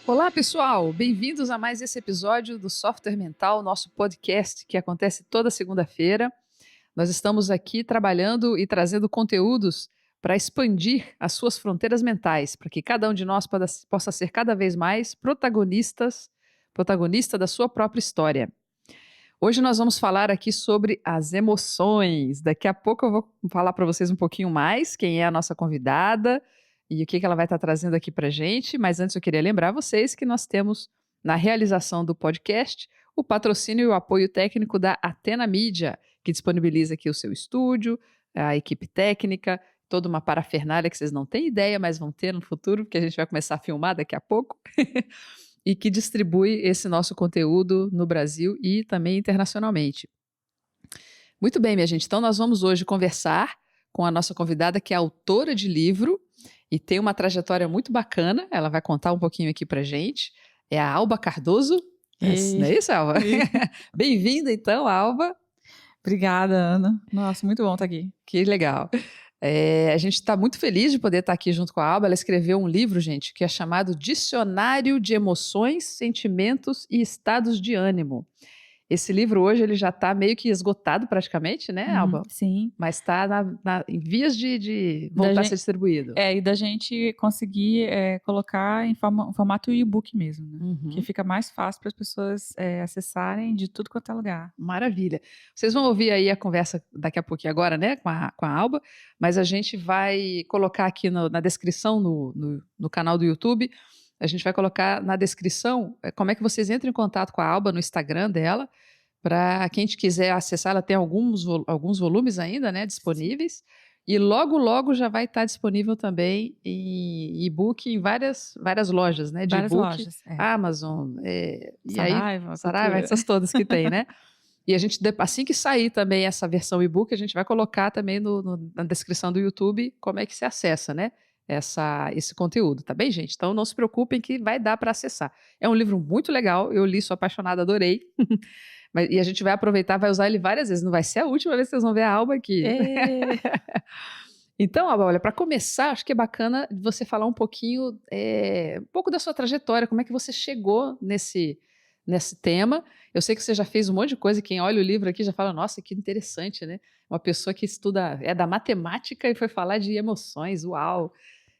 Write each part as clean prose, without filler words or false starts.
Olá, pessoal! Bem-vindos a mais esse episódio do Software Mental, nosso podcast que acontece toda segunda-feira. Nós estamos aqui trabalhando e trazendo conteúdos para expandir as suas fronteiras mentais, para que cada um de nós possa ser cada vez mais protagonista da sua própria história. Hoje nós vamos falar aqui sobre as emoções. Daqui a pouco eu vou falar para vocês um pouquinho mais quem é a nossa convidada e o que ela vai estar trazendo aqui para a gente. Mas antes eu queria lembrar vocês que nós temos na realização do podcast o patrocínio e o apoio técnico da Atena Mídia, que disponibiliza aqui o seu estúdio, a equipe técnica, toda uma parafernália que vocês não têm ideia, mas vão ter no futuro, porque a gente vai começar a filmar daqui a pouco. E que distribui esse nosso conteúdo no Brasil e também internacionalmente. Muito bem, minha gente. Então, nós vamos hoje conversar com a nossa convidada, que é autora de livro e tem uma trajetória muito bacana. Ela vai contar um pouquinho aqui pra gente. É a Alba Cardoso. Não é isso, Alba? Bem-vinda, então, Alba. Obrigada, Ana. Nossa, muito bom estar aqui. Que legal. A gente está muito feliz de poder estar aqui junto com a Alba. Ela escreveu um livro, gente, que é chamado Dicionário de Emoções, Sentimentos e Estados de Ânimo. Esse livro hoje ele já está meio que esgotado praticamente, né, Alba? Sim. Mas está em vias de voltar a ser distribuído. E da gente conseguir colocar em formato e-book mesmo, né? Uhum. Que fica mais fácil para as pessoas acessarem de tudo quanto é lugar. Maravilha. Vocês vão ouvir aí a conversa daqui a pouquinho agora, né, com a Alba, mas a gente vai colocar aqui na descrição no canal do YouTube. A gente vai colocar na descrição como é que vocês entram em contato com a Alba no Instagram dela, para quem quiser acessar. Ela tem alguns volumes ainda, né, disponíveis, e logo já vai estar disponível também em e-book em várias lojas, né, de e-book, Amazon, Saraiva, essas todas que tem, né? E a gente, assim que sair também essa versão e-book, a gente vai colocar também na descrição do YouTube como é que se acessa, né? Esse conteúdo, tá bem, gente? Então não se preocupem que vai dar para acessar. É um livro muito legal, eu li, sou apaixonada, adorei. E a gente vai aproveitar, vai usar ele várias vezes, não vai ser a última vez que vocês vão ver a Alba aqui. Então, Alba, olha, para começar, acho que é bacana você falar um pouco da sua trajetória, como é que você chegou nesse tema. Eu sei que você já fez um monte de coisa, quem olha o livro aqui já fala, nossa, que interessante, né? Uma pessoa que estuda, é da matemática e foi falar de emoções, uau!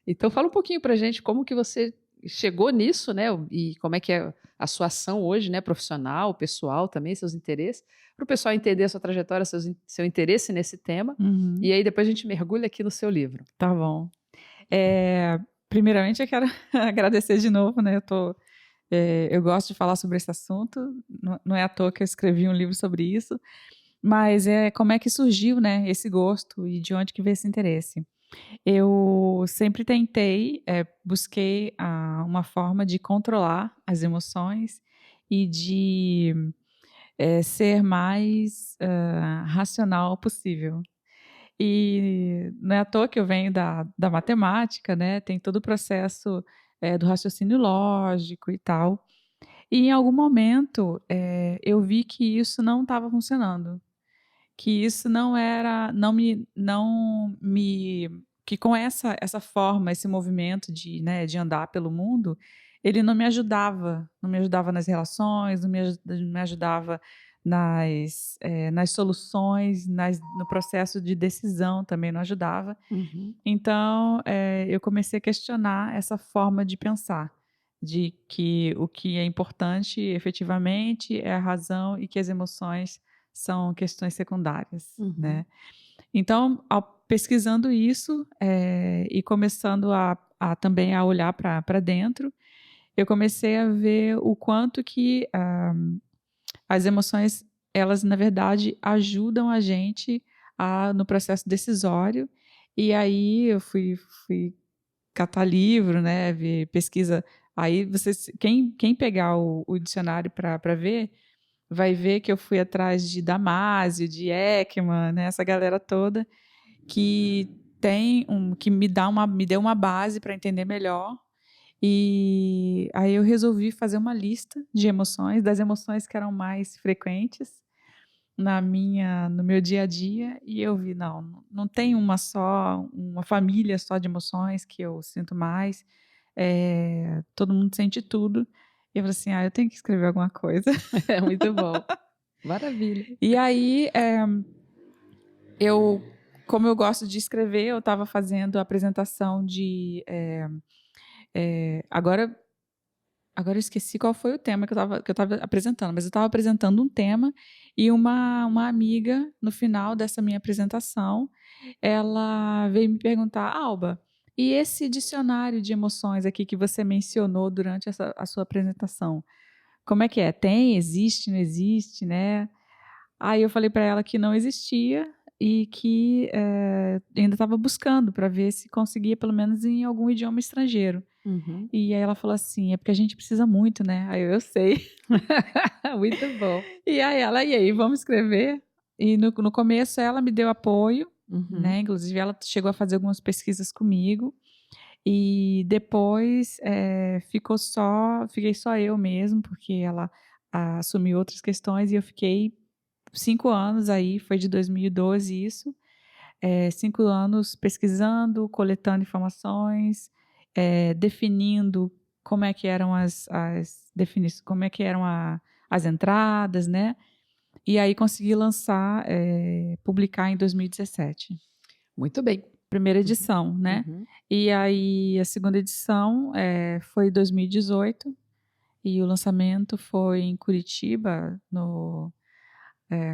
Então, fala um pouquinho pra gente como que você chegou nisso, né? E como é que é a sua ação hoje, né? Profissional, pessoal também, seus interesses, para o pessoal entender a sua trajetória, seu interesse nesse tema. Uhum. E aí depois a gente mergulha aqui no seu livro. Tá bom. Primeiramente, eu quero agradecer de novo, né? Eu gosto de falar sobre esse assunto, não é à toa que eu escrevi um livro sobre isso, mas como é que surgiu, né, esse gosto e de onde que veio esse interesse. Eu sempre busquei uma forma de controlar as emoções e de ser mais racional possível. E não é à toa que eu venho da matemática, né? Tem todo o processo do raciocínio lógico e tal. E em algum momento eu vi que isso não estava funcionando, que isso que com essa forma, esse movimento de andar pelo mundo, ele não me ajudava nas relações, não me ajudava nas soluções, no processo de decisão também não ajudava. Uhum. Então, eu comecei a questionar essa forma de pensar, de que o que é importante efetivamente é a razão e que as emoções são questões secundárias, né? Então, pesquisando isso e começando também a olhar para dentro, eu comecei a ver o quanto que as emoções, elas, na verdade, ajudam a gente no processo decisório. E aí eu fui catar livro, né, ver pesquisa. Aí quem pegar o dicionário para ver, vai ver que eu fui atrás de Damasio, de Ekman, né, essa galera toda que me deu uma base para entender melhor. E aí eu resolvi fazer uma lista de emoções, das emoções que eram mais frequentes no meu dia a dia, e eu vi, não tem uma família só de emoções que eu sinto mais. todo mundo sente tudo. E eu falei assim, eu tenho que escrever alguma coisa. É muito bom. Maravilha. E aí, como eu gosto de escrever, eu estava fazendo a apresentação de... agora eu esqueci qual foi o tema que eu estava apresentando, mas eu estava apresentando um tema e uma amiga, no final dessa minha apresentação, ela veio me perguntar, Alba, e esse dicionário de emoções aqui que você mencionou durante a sua apresentação, como é que é? Tem, existe, não existe, né? Aí eu falei para ela que não existia e que ainda estava buscando para ver se conseguia pelo menos em algum idioma estrangeiro. Uhum. E aí ela falou assim, é porque a gente precisa muito, né? Aí eu sei. Muito bom. E aí ela, e aí, vamos escrever? E no começo ela me deu apoio, né? Inclusive ela chegou a fazer algumas pesquisas comigo. E depois fiquei só eu mesmo, porque ela assumiu outras questões e eu fiquei 5 anos aí, foi de 2012 isso, 5 anos pesquisando, coletando informações, definindo como é que eram as definições, como é que eram as entradas, né? E aí consegui lançar, publicar em 2017. Muito bem. Primeira edição, né? E aí a segunda edição foi em 2018 e o lançamento foi em Curitiba,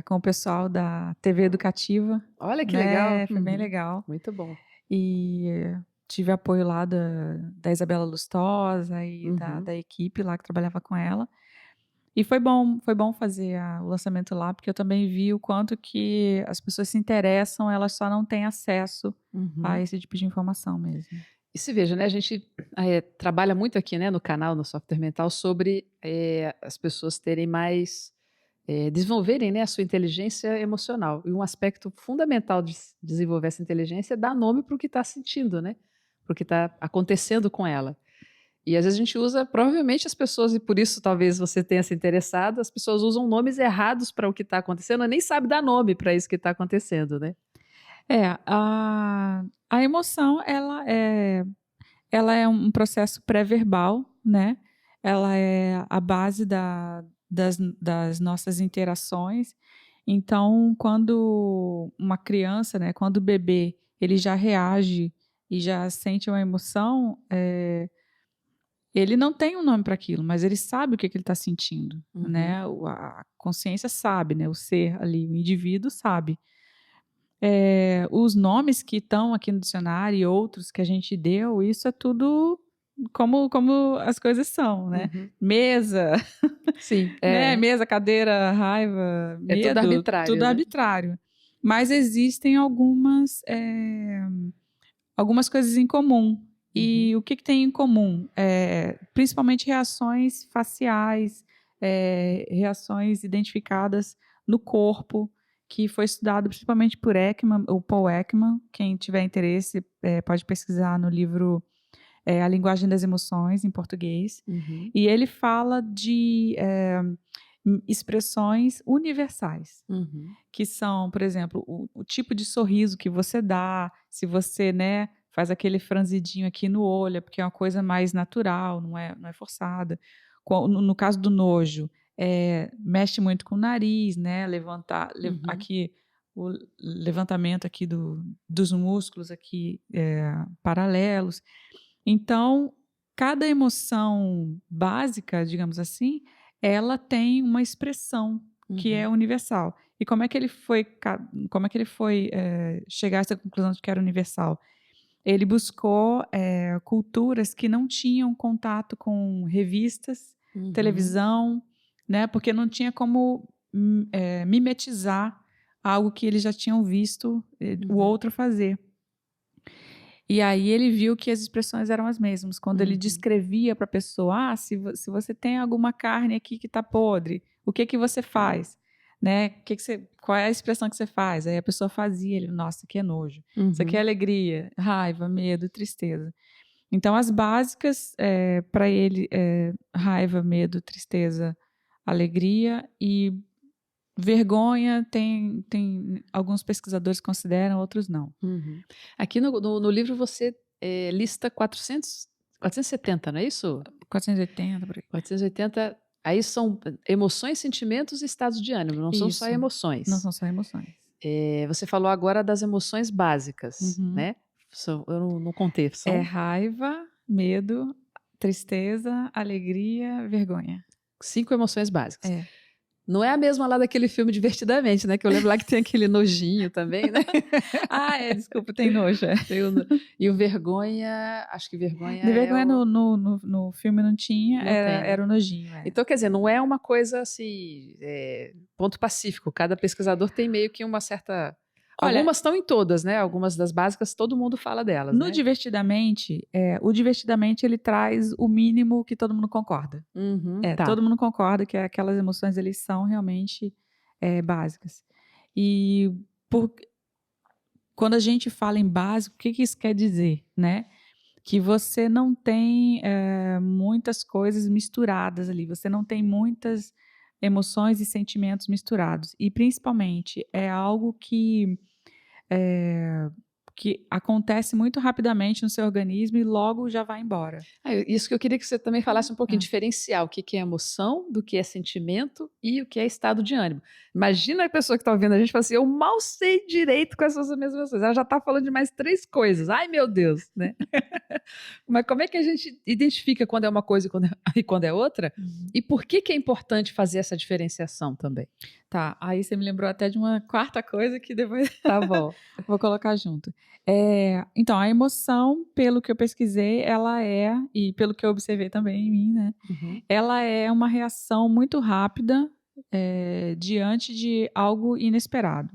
com o pessoal da TV Educativa. Olha que legal. Foi bem legal. Muito bom. E tive apoio lá da Isabela Lustosa e da equipe lá que trabalhava com ela. E foi bom fazer o lançamento lá, porque eu também vi o quanto que as pessoas se interessam, elas só não têm acesso a esse tipo de informação mesmo. E se veja, né, a gente trabalha muito aqui, né, no canal, no Software Mental, sobre as pessoas terem mais, desenvolverem, né, a sua inteligência emocional. E um aspecto fundamental de desenvolver essa inteligência é dar nome para o que está sentindo, né, para o que está acontecendo com ela. E às vezes a gente usa, provavelmente as pessoas, e por isso talvez você tenha se interessado, as pessoas usam nomes errados para o que está acontecendo, nem sabe dar nome para isso que está acontecendo, né? A emoção, ela é um processo pré-verbal, né? Ela é a base das nossas interações. Então, quando uma criança, né, quando o bebê, ele já reage e já sente uma emoção, ele não tem um nome para aquilo, mas ele sabe o que ele está sentindo, né? A consciência sabe, né? O ser ali, o indivíduo sabe. Os nomes que estão aqui no dicionário e outros que a gente deu, isso é tudo como as coisas são, né? Mesa, Sim, né? Mesa, cadeira, raiva, medo, tudo arbitrário, tudo né? arbitrário. Mas existem algumas coisas em comum. E o que tem em comum? Principalmente reações faciais, reações identificadas no corpo, que foi estudado principalmente por Ekman, o Paul Ekman. Quem tiver interesse pode pesquisar no livro A Linguagem das Emoções, em português. E ele fala de expressões universais, que são, por exemplo, o tipo de sorriso que você dá, se você, né, faz aquele franzidinho aqui no olho, porque é uma coisa mais natural, não é forçada. No caso do nojo, mexe muito com o nariz, né? Aqui o levantamento aqui dos músculos aqui paralelos. Então, cada emoção básica, digamos assim, ela tem uma expressão que é universal. E como é que ele foi chegar a essa conclusão de que era universal? Ele buscou culturas que não tinham contato com revistas, televisão, né? Porque não tinha como mimetizar algo que eles já tinham visto o outro fazer. E aí ele viu que as expressões eram as mesmas. Quando ele descrevia para a pessoa, se você tem alguma carne aqui que está podre, o que você faz? Né? Qual é a expressão que você faz? Aí a pessoa fazia, ele, nossa, isso aqui é nojo. Isso aqui é alegria, raiva, medo, tristeza. Então, as básicas para ele, raiva, medo, tristeza, alegria e vergonha, tem alguns pesquisadores consideram, outros não. Aqui no livro você lista 400 470, não é isso? 480, por aí. 480, aí são emoções, sentimentos e estados de ânimo, não são só Isso. emoções. Não são só emoções. Você falou agora das emoções básicas, Uhum. né? Eu não contei, são É raiva, medo, tristeza, alegria, vergonha. 5 emoções básicas. É. Não é a mesma lá daquele filme Divertidamente, né? Que eu lembro lá que tem aquele nojinho também, né? Desculpa, tem nojo. E o vergonha, acho que vergonha De é vergonha o... no filme não tinha, Não tem, né? era o nojinho. Então, quer dizer, não é uma coisa assim, ponto pacífico. Cada pesquisador tem meio que uma certa... Olha, algumas estão em todas, né? Algumas das básicas, todo mundo fala delas, no né? Divertidamente, o Divertidamente ele traz o mínimo que todo mundo concorda. Tá. Todo mundo concorda que aquelas emoções eles são realmente básicas. E quando a gente fala em básico, o que isso quer dizer, né? Que você não tem muitas coisas misturadas ali, você não tem muitas emoções e sentimentos misturados. E, principalmente, é algo que acontece muito rapidamente no seu organismo e logo já vai embora. Isso que eu queria que você também falasse um pouquinho, diferenciar o que é emoção, do que é sentimento e o que é estado de ânimo. Imagina a pessoa que está ouvindo a gente e fala assim, eu mal sei direito quais são as mesmas emoções. Ela já está falando de mais 3 coisas. Ai, meu Deus, né? Mas como é que a gente identifica quando é uma coisa e quando é outra? E por que é importante fazer essa diferenciação também? Tá, aí você me lembrou até de uma quarta coisa que depois Tá bom. vou colocar junto. Então, a emoção, pelo que eu pesquisei, e pelo que eu observei também em mim, né? Ela é uma reação muito rápida diante de algo inesperado.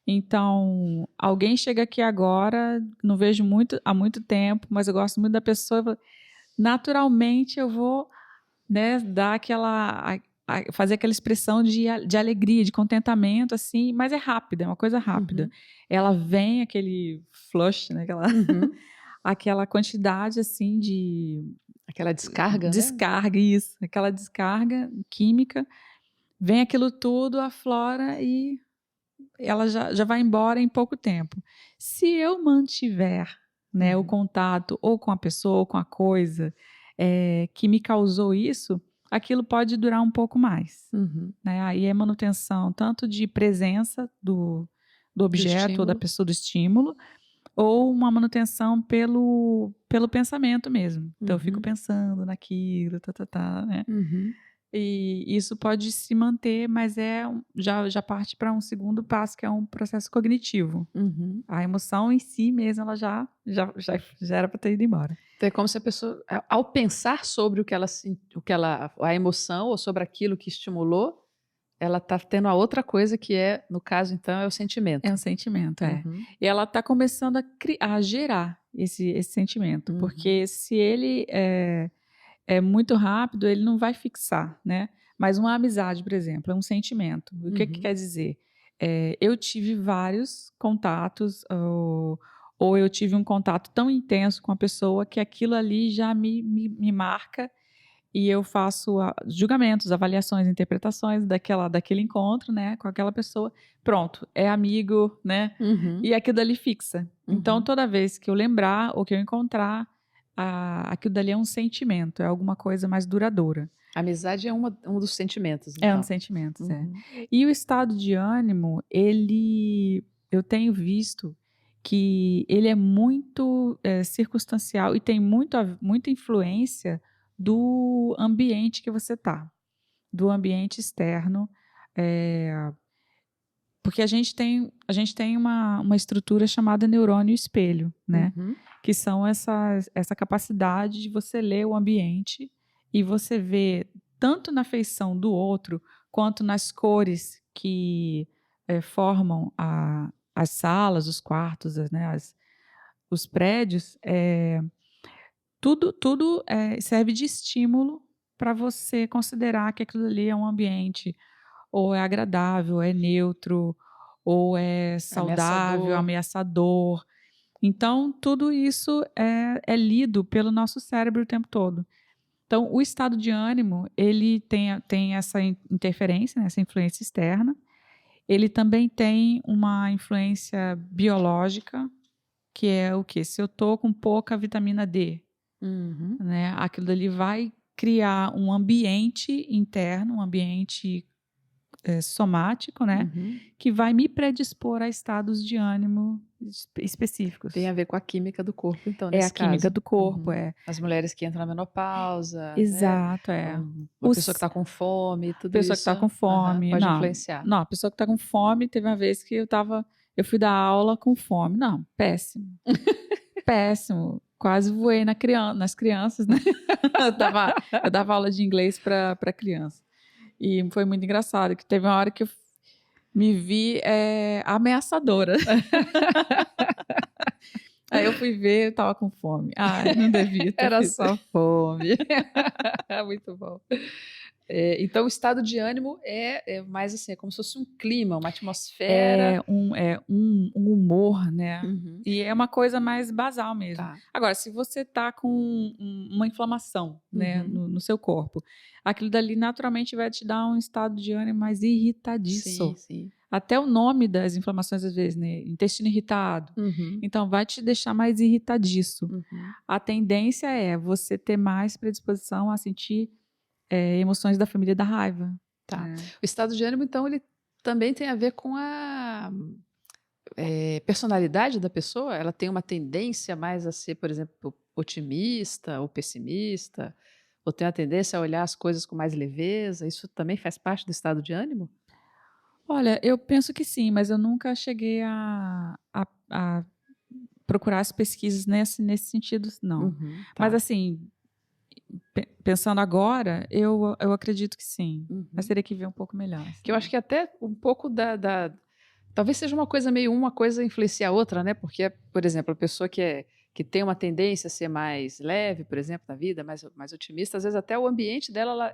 Então, alguém chega aqui agora, não vejo há muito tempo, mas eu gosto muito da pessoa, naturalmente eu vou, né, dar fazer aquela expressão de alegria, de contentamento, assim, mas é rápida, é uma coisa rápida. Ela vem, aquele flush, né, aquela quantidade, assim, de... Aquela descarga, né? Isso. Aquela descarga química. Vem aquilo tudo, aflora e ela já vai embora em pouco tempo. Se eu mantiver, né, o contato ou com a pessoa ou com a coisa que me causou isso, aquilo pode durar um pouco mais. Né? Aí é manutenção tanto de presença do objeto ou da pessoa, do estímulo, ou uma manutenção pelo pensamento mesmo. Então eu fico pensando naquilo, né? E isso pode se manter, mas já parte para um segundo passo, que é um processo cognitivo. A emoção em si mesma, ela já era para ter ido embora. Então é como se a pessoa, ao pensar sobre a emoção ou sobre aquilo que estimulou, ela está tendo a outra coisa que no caso, então, é o sentimento. É um sentimento, E ela está começando a gerar esse sentimento, porque se ele é muito rápido, ele não vai fixar, né? Mas uma amizade, por exemplo, é um sentimento. O que quer dizer? Eu tive vários contatos, ou eu tive um contato tão intenso com a pessoa que aquilo ali já me marca e eu faço julgamentos, avaliações, interpretações daquele encontro, né, com aquela pessoa. Pronto, é amigo, né? E aquilo ali fixa. Então, toda vez que eu lembrar ou que eu encontrar, aquilo dali é um sentimento, é alguma coisa mais duradoura. A amizade é um dos sentimentos, então. É um dos sentimentos, E o estado de ânimo, eu tenho visto que ele é muito circunstancial e tem muita influência do ambiente que você está, do ambiente externo, porque a gente tem uma estrutura chamada neurônio espelho, né? Que são essa capacidade de você ler o ambiente e você ver tanto na feição do outro quanto nas cores que formam as salas, os quartos, né? Os prédios. Tudo serve de estímulo para você considerar que aquilo ali é um ambiente ou é agradável, é neutro, ou é saudável, ameaçador. Então, tudo isso é lido pelo nosso cérebro o tempo todo. Então, o estado de ânimo, ele tem essa interferência, né, essa influência externa. Ele também tem uma influência biológica, que é o quê? Se eu estou com pouca vitamina D, né? Aquilo dali vai criar um ambiente interno, um ambiente somático, né? Que vai me predispor a estados de ânimo específicos. Tem a ver com a química do corpo, então, É nesse a química caso. do corpo, As mulheres que entram na menopausa, Exato, né? Uma pessoa que está com fome, tudo pessoa isso. que está com fome. Pode influenciar. Não, a pessoa que está com fome, teve uma vez que eu fui dar aula com fome. Não, péssimo. Péssimo. Quase voei nas crianças, né? Eu dava aula de inglês para criança. E foi muito engraçado, que teve uma hora que eu me vi ameaçadora. Aí eu fui ver, eu tava com fome. Não devia ter Era feito. só fome. Muito bom. Então, o estado de ânimo é mais assim, é como se fosse um clima, uma atmosfera. Um humor, né? E é uma coisa mais basal mesmo. Tá. Agora, se você tá com uma inflamação, né, no seu corpo, aquilo dali naturalmente vai te dar um estado de ânimo mais irritadiço. Sim. Até o nome das inflamações, às vezes, né? Intestino irritado. Então, vai te deixar mais irritadiço. A tendência é você ter mais predisposição a sentir emoções da família da raiva. Tá. O estado de ânimo, então, ele também tem a ver com a personalidade da pessoa? Ela tem uma tendência mais a ser, por exemplo, otimista ou pessimista? Ou tem a tendência a olhar as coisas com mais leveza? Isso também faz parte do estado de ânimo? Olha, eu penso que sim, mas eu nunca cheguei a procurar as pesquisas nesse sentido, não. Tá. Mas assim, pensando agora, eu acredito que sim. Mas teria que ver um pouco melhor. Assim. Que eu acho que até um pouco talvez seja uma coisa meio uma coisa influenciar a outra, né? Porque, por exemplo, a pessoa que tem uma tendência a ser mais leve, por exemplo, na vida, mais otimista, às vezes até o ambiente dela,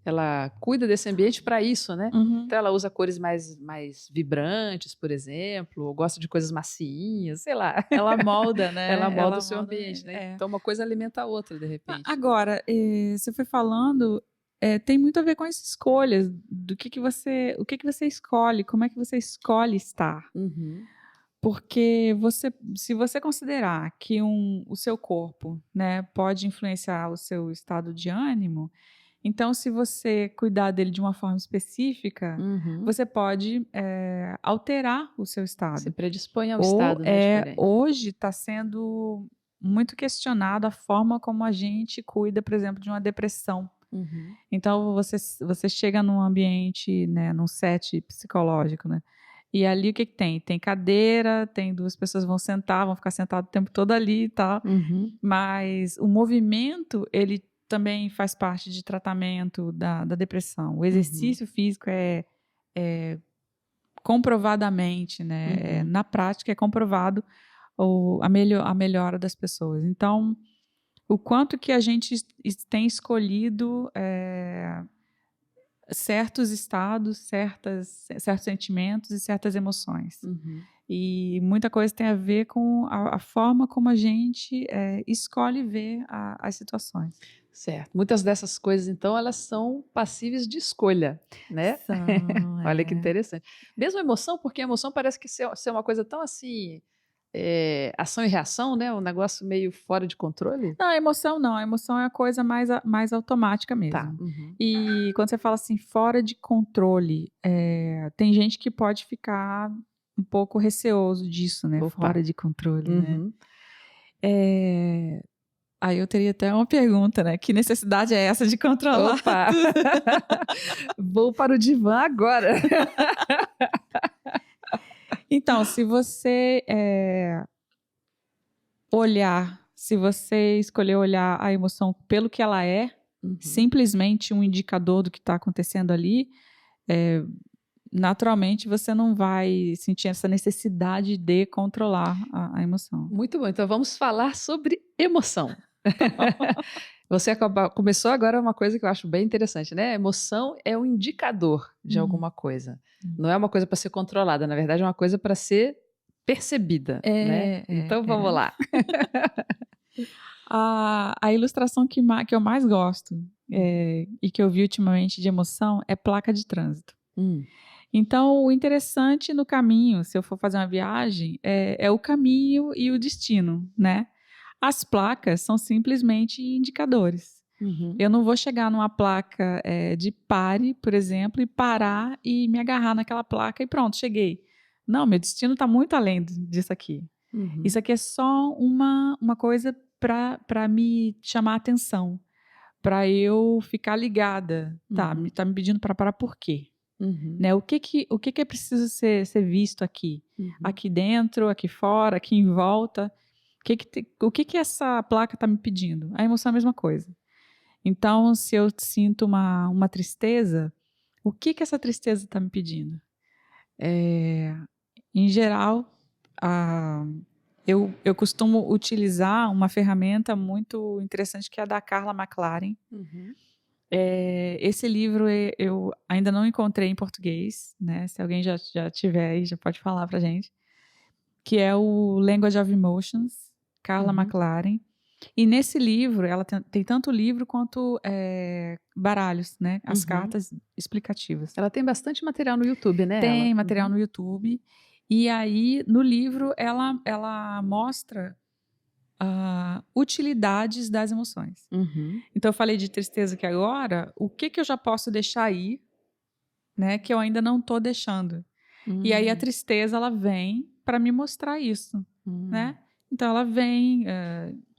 ela cuida desse ambiente para isso, né? Então ela usa cores mais vibrantes, por exemplo, ou gosta de coisas macinhas, sei lá. Ela molda, né? Ela molda o seu ambiente, né? Então uma coisa alimenta a outra, de repente. Agora, você foi falando, tem muito a ver com as escolhas, o que você escolhe, como é que você escolhe estar. Porque se você considerar que o seu corpo, né, pode influenciar o seu estado de ânimo, então, se você cuidar dele de uma forma específica, você pode alterar o seu estado. Se predispõe ao estado, né, diferente. Hoje está sendo muito questionado a forma como a gente cuida, por exemplo, de uma depressão. Então, você chega num ambiente, né, num set psicológico, né? E ali o que tem? Tem cadeira, tem duas pessoas vão ficar sentadas o tempo todo ali e tal. Mas o movimento, ele também faz parte de tratamento da depressão. O exercício físico é comprovadamente, né? Na prática é comprovado a melhora das pessoas. Então, o quanto que a gente tem escolhido certos estados, certos sentimentos e certas emoções. E muita coisa tem a ver com a forma como a gente escolhe ver as situações. Certo. Muitas dessas coisas, então, elas são passíveis de escolha, né? São, Olha que interessante. Mesmo a emoção, porque a emoção parece que ser uma coisa tão assim, ação e reação, né? Um negócio meio fora de controle. Não, a emoção não. A emoção é a coisa mais automática mesmo. Tá. E quando você fala assim, fora de controle, tem gente que pode ficar um pouco receoso disso, né? Opa. Fora de controle, né? Aí eu teria até uma pergunta, né? Que necessidade é essa de controlar? Opa! Vou para o divã agora. Então, se você se você escolher olhar a emoção pelo que ela é, simplesmente um indicador do que está acontecendo ali, naturalmente você não vai sentir essa necessidade de controlar a emoção. Muito bom, então vamos falar sobre emoção. Você começou agora uma coisa que eu acho bem interessante, né? A emoção é um indicador de alguma coisa. Não é uma coisa para ser controlada, na verdade é uma coisa para ser percebida, né? Então vamos lá. A ilustração que eu mais gosto e que eu vi ultimamente de emoção é placa de trânsito. Então, o interessante no caminho, se eu for fazer uma viagem, é o caminho e o destino, né? As placas são simplesmente indicadores. Eu não vou chegar numa placa de pare, por exemplo, e parar e me agarrar naquela placa e pronto, cheguei. Não, meu destino está muito além disso aqui. Isso aqui é só uma coisa para me chamar a atenção, para eu ficar ligada. Tá me pedindo para parar por quê? Né? O que é preciso ser visto aqui? Aqui dentro, aqui fora, aqui em volta. O que essa placa está me pedindo? A emoção é a mesma coisa. Então, se eu sinto uma tristeza, o que essa tristeza está me pedindo? Em geral, eu costumo utilizar uma ferramenta muito interessante que é a da Carla McLaren. Esse livro eu ainda não encontrei em português, né? Se alguém já tiver aí, já pode falar pra gente. Que é o Language of Emotions, Carla McLaren. E nesse livro, ela tem tanto livro quanto baralhos, né? As cartas explicativas. Ela tem bastante material no YouTube, né? Tem material no YouTube. E aí, no livro, ela mostra utilidades das emoções. Então, eu falei de tristeza aqui agora. O que eu já posso deixar aí, né? Que eu ainda não estou deixando. E aí, a tristeza, ela vem para me mostrar isso, né? Então, ela vem...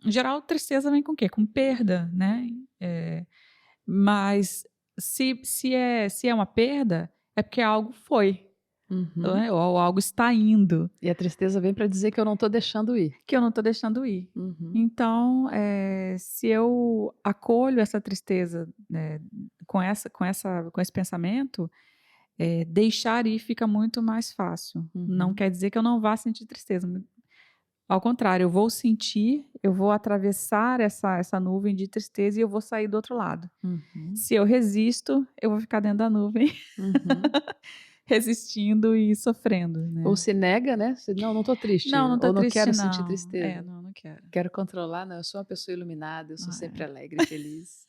em geral, tristeza vem com o quê? Com perda, né? Mas se é uma perda, é porque algo foi. Né? Ou algo está indo. E a tristeza vem para dizer que eu não estou deixando ir. Que eu não estou deixando ir. Então, se eu acolho essa tristeza, né, com esse pensamento, deixar ir fica muito mais fácil. Não quer dizer que eu não vá sentir tristeza. Ao contrário, eu vou sentir, eu vou atravessar essa nuvem de tristeza e eu vou sair do outro lado. Se eu resisto, eu vou ficar dentro da nuvem. Resistindo e sofrendo, né? Ou se nega, né? Não estou triste. Não estou triste, não quero sentir tristeza. Não quero. Quero controlar, não. Eu sou uma pessoa iluminada, eu sou sempre alegre e feliz.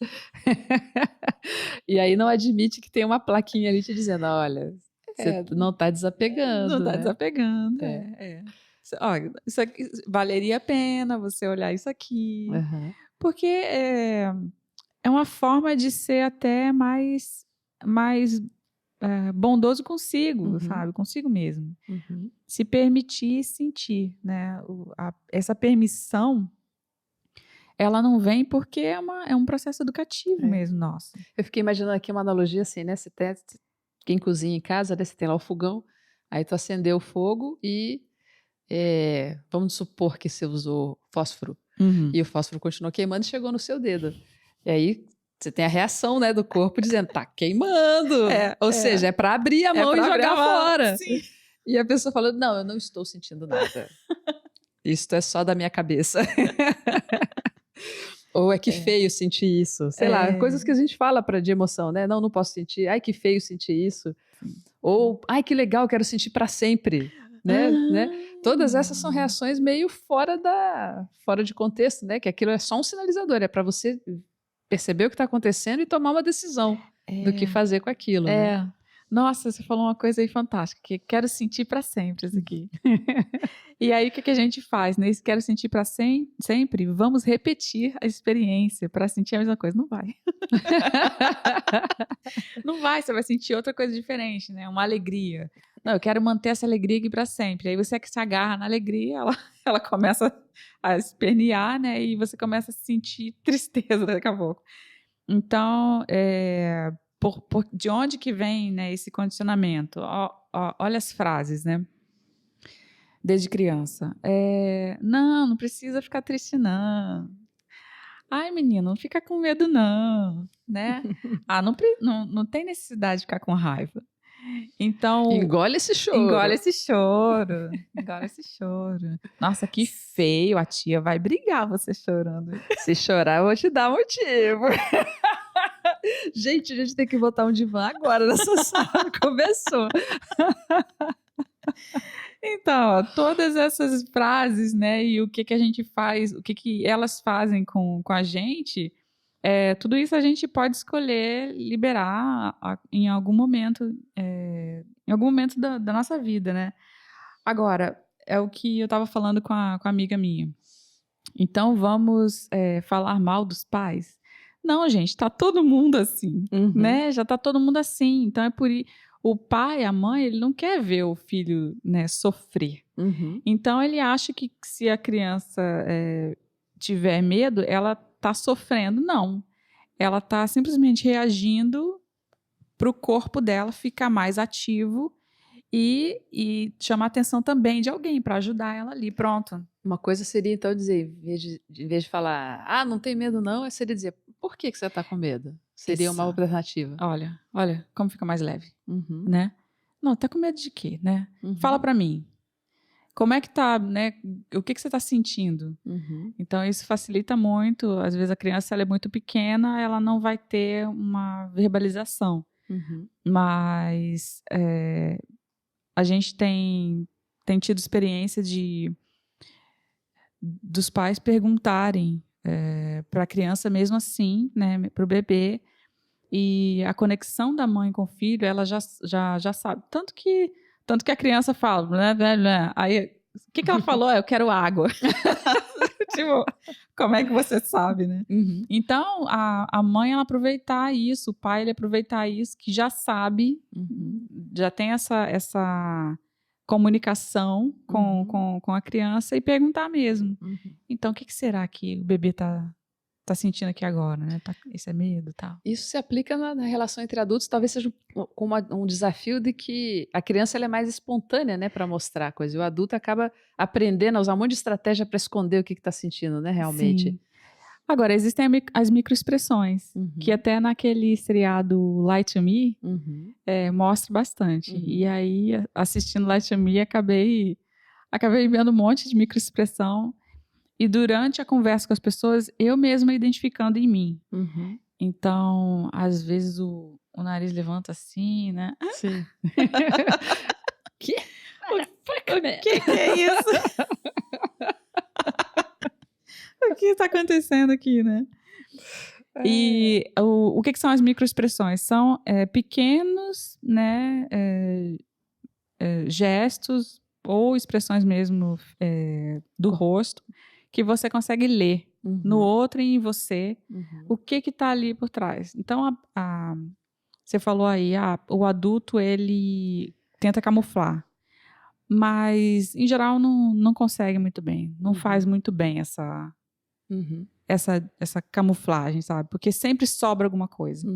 E aí não admite que tem uma plaquinha ali te dizendo, olha, você não está desapegando. Não está né? desapegando, Olha, isso aqui, valeria a pena você olhar isso aqui. Porque é uma forma de ser até mais bondoso consigo, sabe? Consigo mesmo. Se permitir sentir, né? Essa permissão, ela não vem porque é um processo educativo mesmo, nosso. Eu fiquei imaginando aqui uma analogia assim, né? Quem cozinha em casa, né? Você tem lá o fogão, aí tu acendeu o fogo e vamos supor que você usou fósforo. E o fósforo continuou queimando e chegou no seu dedo. E aí você tem a reação, né, do corpo dizendo, tá queimando. Ou seja, é para abrir a mão e jogar fora. Sim. E a pessoa falando, não, eu não estou sentindo nada. Isto é só da minha cabeça. Ou que feio sentir isso. Sei lá, coisas que a gente fala de emoção, né? Não posso sentir. Ai, que feio sentir isso. Ou, ai, que legal, quero sentir para sempre. Né? Todas essas são reações meio fora de contexto, né? Que aquilo é só um sinalizador, é para você perceber o que está acontecendo e tomar uma decisão do que fazer com aquilo. Né? Nossa, você falou uma coisa aí fantástica, que quero sentir para sempre isso aqui. E aí, o que a gente faz? Nesse quero sentir para sempre, vamos repetir a experiência para sentir a mesma coisa. Não vai. Não vai, você vai sentir outra coisa diferente, né? Uma alegria. Não, eu quero manter essa alegria aqui para sempre. Aí você que se agarra na alegria, ela começa a espernear, né? E você começa a sentir tristeza daqui a pouco. Então, de onde que vem, né, esse condicionamento? Olha as frases, né? Desde criança. Não precisa ficar triste, não. Ai, menino, não fica com medo, não. Né? Não tem necessidade de ficar com raiva. Então... Engole esse choro. Engole esse choro. Engole esse choro. Nossa, que feio. A tia vai brigar você chorando. Se chorar, eu vou te dar motivo. Gente, a gente tem que botar um divã agora nessa sala. Começou. Então, todas essas frases, né, e o que a gente faz, o que elas fazem com a gente, tudo isso a gente pode escolher liberar em algum momento, da nossa vida, né? Agora, é o que eu estava falando com a amiga minha. Então vamos falar mal dos pais? Não, gente, tá todo mundo assim, né? Já tá todo mundo assim. Então é por isso. O pai, a mãe, ele não quer ver o filho, né, sofrer. Então ele acha que se a criança tiver medo, ela tá sofrendo. Não. Ela tá simplesmente reagindo para o corpo dela ficar mais ativo e chamar a atenção também de alguém para ajudar ela ali. Pronto. Uma coisa seria, então, dizer, em vez de falar, ah, não tem medo não, seria dizer, por que você está com medo? Seria uma Exato. alternativa. Olha, como fica mais leve, né? Não, tá com medo de quê, né? Fala para mim. Como é que tá, né? O que você tá sentindo? Então, isso facilita muito. Às vezes, a criança ela é muito pequena, ela não vai ter uma verbalização. Mas a gente tem tido experiência dos pais perguntarem para a criança mesmo assim, né, para o bebê, e a conexão da mãe com o filho, ela já sabe. Tanto que a criança fala, blá, blá, blá. Aí, o que ela falou? Eu quero água. Tipo, como é que você sabe, né? Então, a mãe, ela aproveitar isso, o pai, ele aproveitar isso, que já sabe, já tem essa comunicação com a criança e perguntar mesmo. Então, o que será que o bebê tá sentindo aqui agora, né? Esse é medo e tal. Isso se aplica na relação entre adultos, talvez seja com um desafio de que a criança ela é mais espontânea, né, para mostrar a coisa. E o adulto acaba aprendendo a usar um monte de estratégia para esconder o que está sentindo, né, realmente. Sim. Agora, existem as microexpressões, que até naquele seriado Lie to Me mostra bastante. E aí, assistindo Lie to Me, acabei vendo um monte de microexpressão. E durante a conversa com as pessoas, eu mesma identificando em mim. Então, às vezes o nariz levanta assim, né? Sim. O que é isso? O que está acontecendo aqui, né? E o que são as microexpressões? São pequenos, né, gestos ou expressões mesmo do rosto que você consegue ler no outro e em você o que está ali por trás. Então, você falou aí, o adulto ele tenta camuflar, mas em geral não consegue muito bem, não faz muito bem essa camuflagem, sabe? Porque sempre sobra alguma coisa.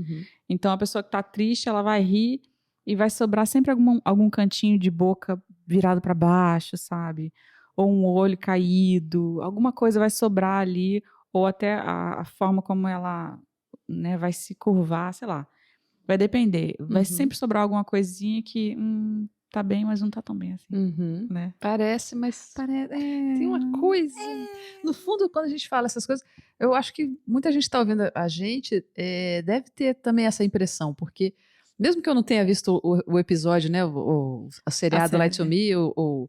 Então, a pessoa que está triste, ela vai rir e vai sobrar sempre algum cantinho de boca virado para baixo, sabe? Ou um olho caído, alguma coisa vai sobrar ali, ou até a forma como ela, né, vai se curvar, sei lá. Vai depender. Vai sempre sobrar alguma coisinha que tá bem, mas não tá tão bem assim, né? Parece, mas tem uma coisa. No fundo, quando a gente fala essas coisas, eu acho que muita gente está ouvindo a gente deve ter também essa impressão, porque mesmo que eu não tenha visto o episódio, né, o seriado Lie to Me, ou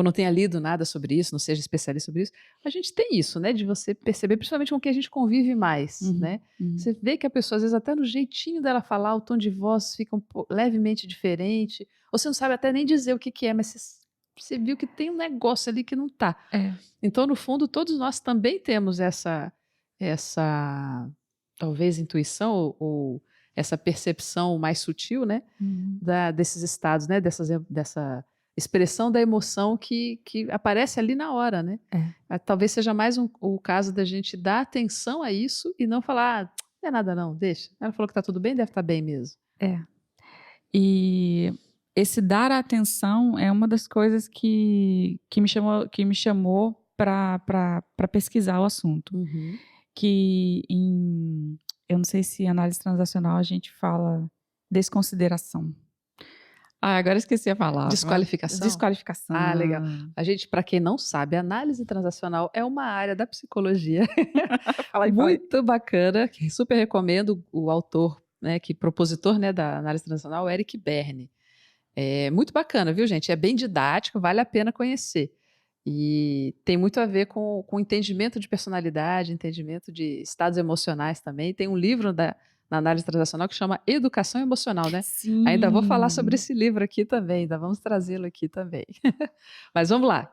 não tenha lido nada sobre isso, não seja especialista sobre isso, a gente tem isso, né, de você perceber, principalmente com quem a gente convive mais, né? Você vê que a pessoa, às vezes, até no jeitinho dela falar, o tom de voz fica levemente diferente, ou você não sabe até nem dizer o que é, mas você viu que tem um negócio ali que não tá. Então, no fundo, todos nós também temos essa talvez intuição ou essa percepção mais sutil, né, desses estados, né, dessa expressão da emoção que aparece ali na hora, né? Talvez seja mais o caso da gente dar atenção a isso e não falar, não é nada não, deixa. Ela falou que tá tudo bem, deve estar bem mesmo. E esse dar atenção é uma das coisas que me chamou para pesquisar o assunto. Que eu não sei se em análise transacional a gente fala desconsideração. Agora esqueci a palavra. Desqualificação? Desqualificação. Legal. A gente, para quem não sabe, a análise transacional é uma área da psicologia muito bacana, que super recomendo o autor, né, propositor, né, da análise transacional, Eric Berne. É muito bacana, viu, gente? É bem didático, vale a pena conhecer. E tem muito a ver com entendimento de personalidade, entendimento de estados emocionais também. Tem um livro da na análise transacional que chama Educação Emocional, né? Sim. Ainda vou falar sobre esse livro aqui também, ainda vamos trazê-lo aqui também. Mas vamos lá.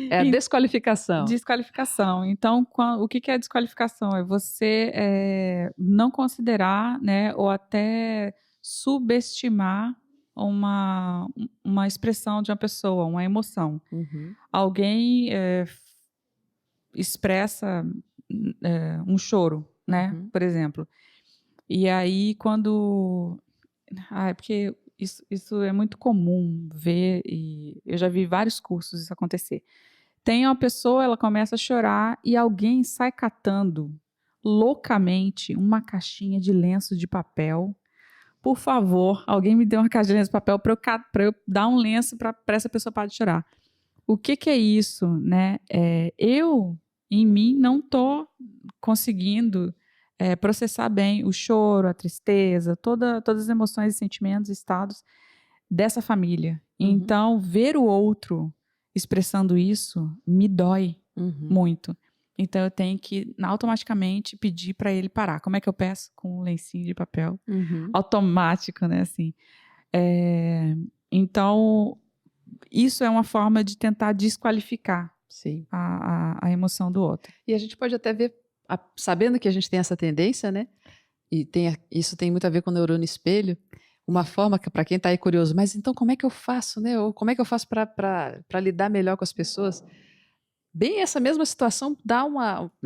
É a desqualificação. Desqualificação. Então, o que é a desqualificação? É você não considerar, né, ou até subestimar uma expressão de uma pessoa, uma emoção. Uhum. Alguém expressa um choro, né, por exemplo. E aí, porque isso é muito comum ver, e eu já vi vários cursos isso acontecer. Tem uma pessoa, ela começa a chorar e alguém sai catando loucamente uma caixinha de lenço de papel. Por favor, alguém me dê uma caixa de lenço de papel para eu dar um lenço para essa pessoa parar de chorar. O que é isso, né? Eu, em mim, não estou conseguindo processar bem o choro, a tristeza, todas as emoções e sentimentos, estados dessa família. Uhum. Então, ver o outro expressando isso me dói muito. Então, eu tenho que automaticamente pedir para ele parar. Como é que eu peço? Com um lencinho de papel automático, né? Assim. Então, isso é uma forma de tentar desqualificar a emoção do outro. E a gente pode até ver, sabendo que a gente tem essa tendência, né? E isso tem muito a ver com o neurônio espelho, uma forma que, para quem está aí curioso, mas então como é que eu faço, né? Ou como é que eu faço para lidar melhor com as pessoas? Bem, essa mesma situação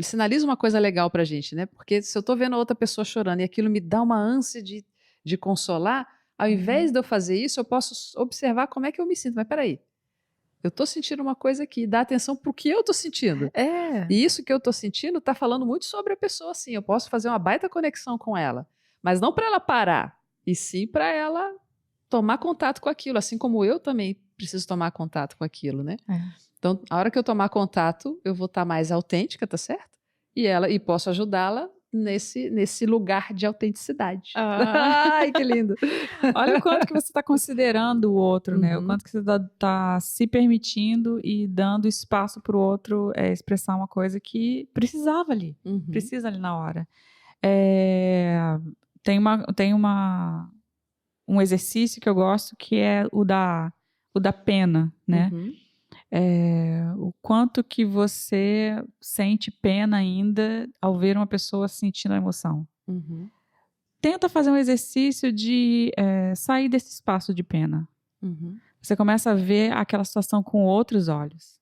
sinaliza uma coisa legal para a gente, né? Porque se eu estou vendo a outra pessoa chorando e aquilo me dá uma ânsia de consolar, ao invés de eu fazer isso, eu posso observar como é que eu me sinto. Mas peraí, eu estou sentindo uma coisa aqui, dá atenção para o que eu estou sentindo. E isso que eu estou sentindo está falando muito sobre a pessoa, sim. Eu posso fazer uma baita conexão com ela, mas não para ela parar, e sim para ela tomar contato com aquilo, assim como eu também preciso tomar contato com aquilo, né? Então, a hora que eu tomar contato, eu vou estar mais autêntica, tá certo? E posso ajudá-la nesse lugar de autenticidade. Ai, que lindo! Olha o quanto que você está considerando o outro, né? O quanto que você está se permitindo e dando espaço para o outro expressar uma coisa que precisava ali. Precisa ali na hora. Tem um exercício que eu gosto que é o da pena, né? O quanto que você sente pena ainda ao ver uma pessoa sentindo a emoção. Tenta fazer um exercício de sair desse espaço de pena. Você começa a ver aquela situação com outros olhos.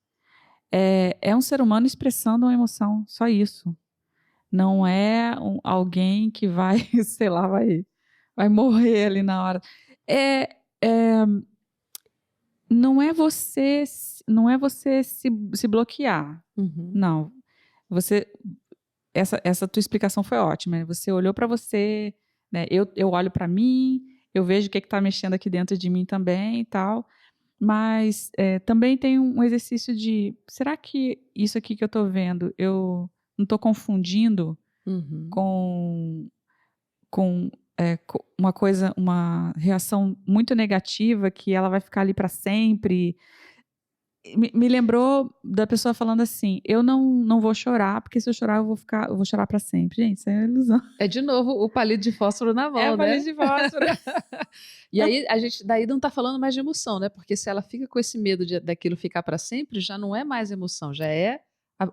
É um ser humano expressando uma emoção, só isso. Não é alguém que vai, sei lá, vai morrer ali na hora. Não é você se bloquear. Não. Essa tua explicação foi ótima. Né? Você olhou para você, né? Eu olho para mim, eu vejo o que está mexendo aqui dentro de mim também e tal. Mas também tem um exercício de, será que isso aqui que eu estou vendo, eu não estou confundindo com uma reação muito negativa que ela vai ficar ali para sempre? Me lembrou da pessoa falando assim, eu não vou chorar, porque se eu chorar eu vou chorar para sempre. Gente, isso é uma ilusão. É de novo o palito de fósforo na mão, né? É o palito de fósforo. E aí a gente daí não está falando mais de emoção, né? Porque se ela fica com esse medo daquilo ficar para sempre, já não é mais emoção, já é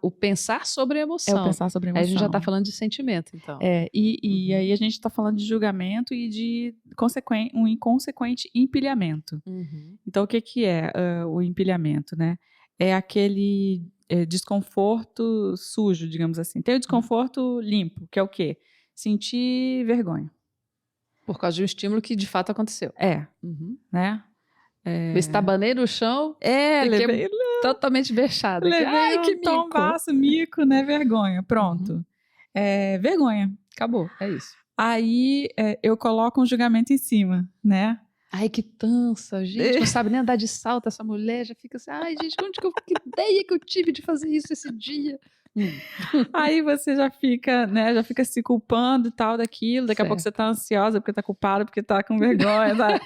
o pensar sobre a emoção. É o pensar sobre a emoção. Aí a gente já está falando de sentimento, então. E aí a gente está falando de julgamento e de um inconsequente empilhamento. Então, o que é o empilhamento, né? É aquele desconforto sujo, digamos assim. Tem o desconforto limpo, que é o quê? Sentir vergonha. Por causa de um estímulo que de fato aconteceu. Né? Estabanei no chão, levei totalmente vexada. Ai, que tombaço, mico, né? Vergonha. Pronto. Vergonha. Acabou, é isso. Aí eu coloco um julgamento em cima, né? Ai, que tansa, gente, não sabe nem andar de salto, essa mulher já fica assim, ai, gente, que ideia que eu tive de fazer isso esse dia. Aí você já fica, né, se culpando e tal daquilo, daqui a pouco você tá ansiosa porque tá culpada, porque tá com vergonha, tá?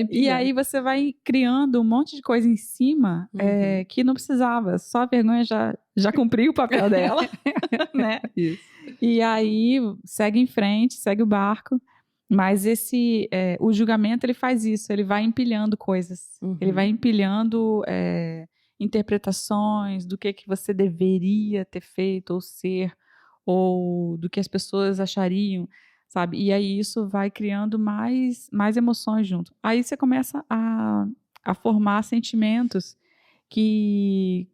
E aí você vai criando um monte de coisa em cima que não precisava, só a vergonha já cumpriu o papel dela, né? Isso. E aí, segue em frente, segue o barco. Mas o julgamento, ele faz isso. Ele vai empilhando coisas. Ele vai empilhando interpretações do que você deveria ter feito ou ser, ou do que as pessoas achariam, sabe? E aí isso vai criando mais emoções junto. Aí você começa a formar sentimentos que